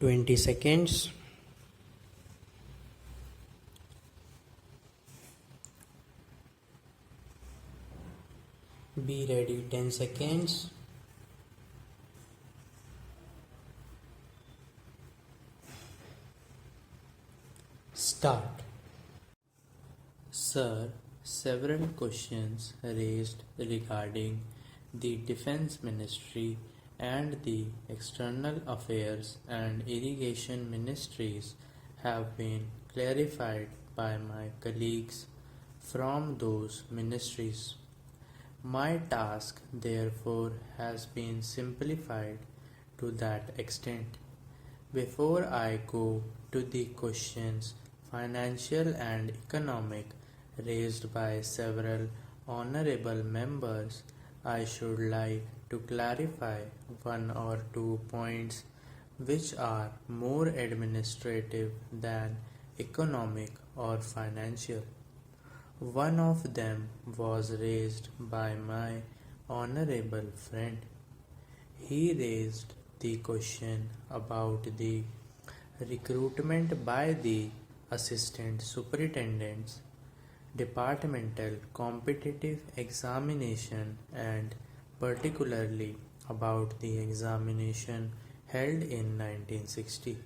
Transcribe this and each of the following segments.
20 seconds. Be ready 10 seconds. Start. Sir, several questions raised regarding the Defense Ministry and the External Affairs and Irrigation Ministries have been clarified by my colleagues from those ministries. My task, therefore, has been simplified to that extent. Before I go to the questions, financial and economic, raised by several honorable members, I should like to clarify one or two points which are more administrative than economic or financial. One of them was raised by my honorable friend. He raised the question about the recruitment by the assistant superintendents, departmental competitive examination, and particularly about the examination held in 1960.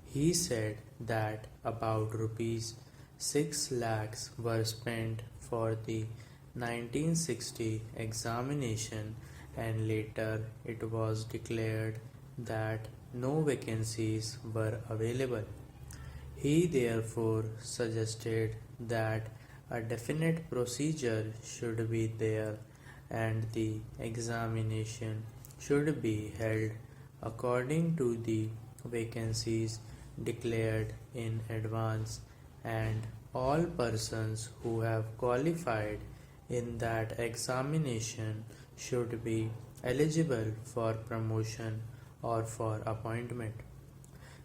He said that about rupees 6 lakhs were spent for the 1960 examination, and later it was declared that no vacancies were available. He therefore suggested that a definite procedure should be there and the examination should be held according to the vacancies declared in advance, and all persons who have qualified in that examination should be eligible for promotion or for appointment.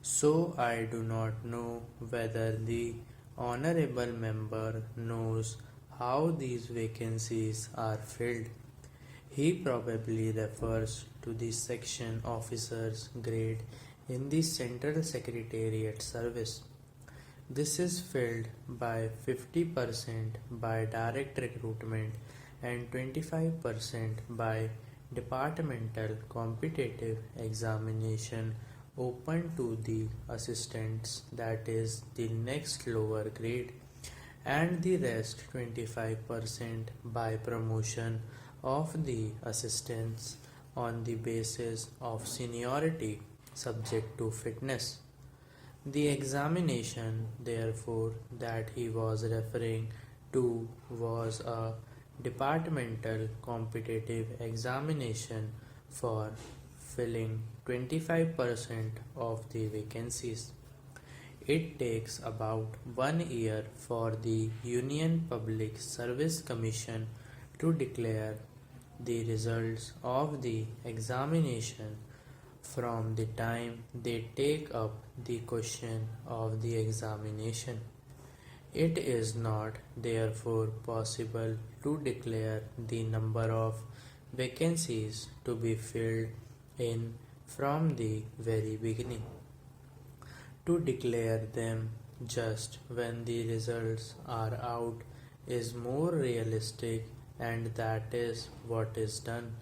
So I do not know whether the honorable member knows how these vacancies are filled. He probably refers to the section officer's grade in the Central Secretariat Service. This is filled by 50% by direct recruitment and 25% by departmental competitive examination open to the assistants, that is the next lower grade, and the rest 25% by promotion of the assistants on the basis of seniority subject to fitness. The examination, therefore, that he was referring to was a departmental competitive examination for filling 25% of the vacancies. It takes about 1 year for the Union Public Service Commission to declare the results of the examination from the time they take up the question of the examination. It is not therefore possible to declare the number of vacancies to be filled in from the very beginning. To declare them just when the results are out is more realistic, and that is what is done.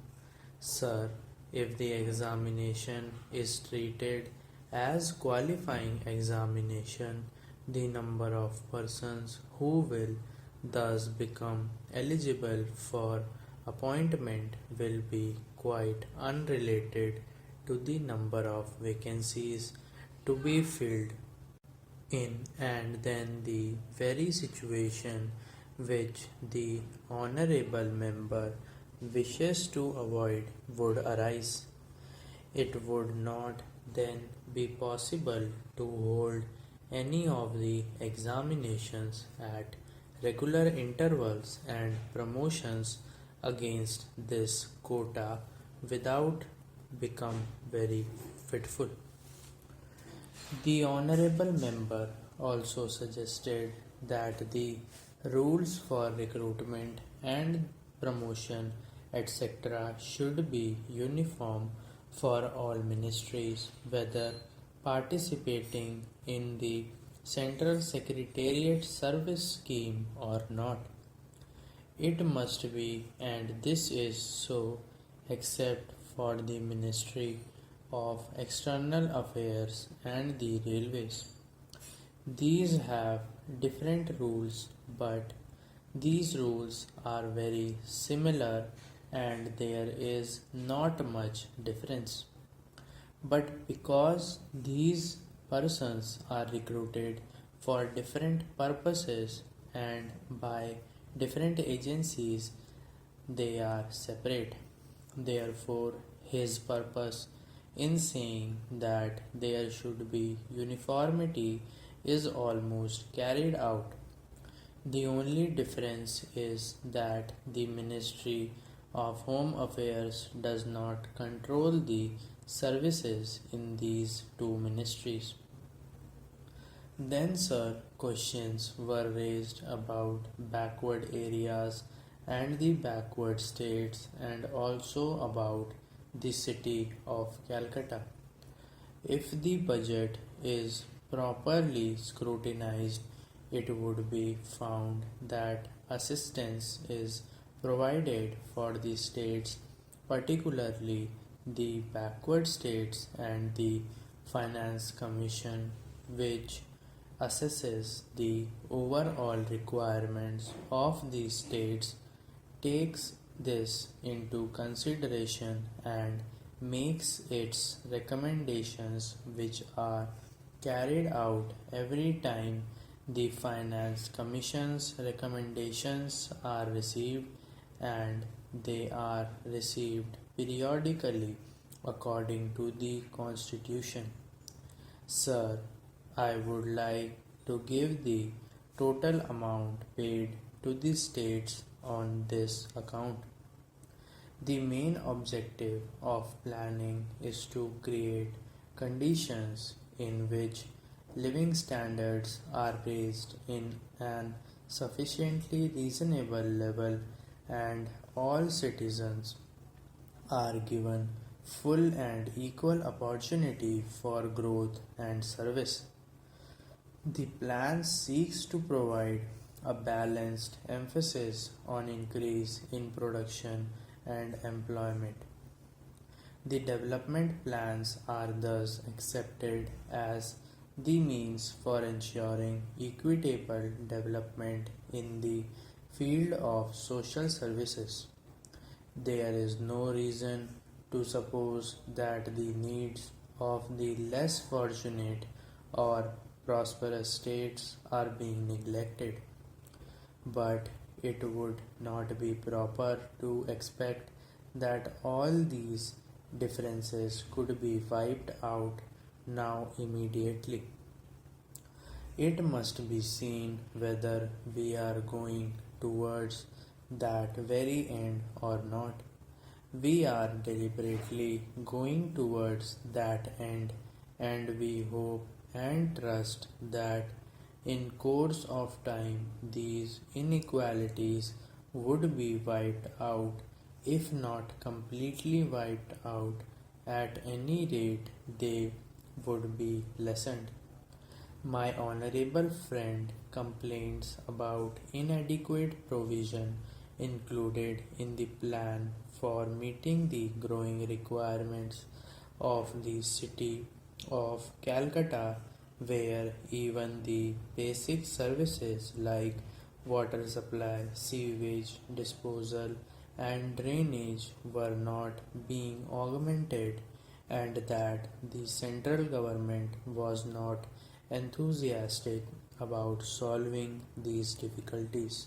Sir, if the examination is treated as qualifying examination, the number of persons who will thus become eligible for appointment will be quite unrelated to the number of vacancies to be filled in, and then the very situation which the honorable member wishes to avoid would arise. It would not then be possible to hold any of the examinations at regular intervals and promotions against this quota without become very fitful. The honorable member also suggested that the rules for recruitment and promotion etc. should be uniform for all ministries, whether participating in the Central Secretariat Service Scheme or not. It must be, and this is so, except for the Ministry of External Affairs and the Railways. These have different rules, but these rules are very similar and there is not much difference. But because these persons are recruited for different purposes and by different agencies, they are separate. Therefore, his purpose in saying that there should be uniformity is almost carried out. The only difference is that the Ministry of Home Affairs does not control the services in these two ministries. Then, sir, questions were raised about backward areas and the backward states and also about the city of Calcutta. If the budget is properly scrutinized, it would be found that assistance is provided for the states, particularly the backward states, and the Finance Commission, which assesses the overall requirements of the states, takes this into consideration and makes its recommendations, which are carried out every time the Finance Commission's recommendations are received, and they are received periodically according to the Constitution. Sir, I would like to give the total amount paid to the states on this account. The main objective of planning is to create conditions in which living standards are raised in an sufficiently reasonable level and all citizens are given full and equal opportunity for growth and service. The plan seeks to provide a balanced emphasis on increase in production and employment. The development plans are thus accepted as the means for ensuring equitable development in the field of social services. There is no reason to suppose that the needs of the less fortunate or prosperous states are being neglected, but it would not be proper to expect that all these differences could be wiped out now immediately. It must be seen whether we are going towards that very end or not. We are deliberately going towards that end, and we hope and trust that in course of time these inequalities would be wiped out, if not completely wiped out, at any rate they would be lessened. My honorable friend complains about inadequate provision included in the plan for meeting the growing requirements of the city of Calcutta, where even the basic services like water supply, sewage disposal, and drainage were not being augmented, and that the central government was not enthusiastic about solving these difficulties.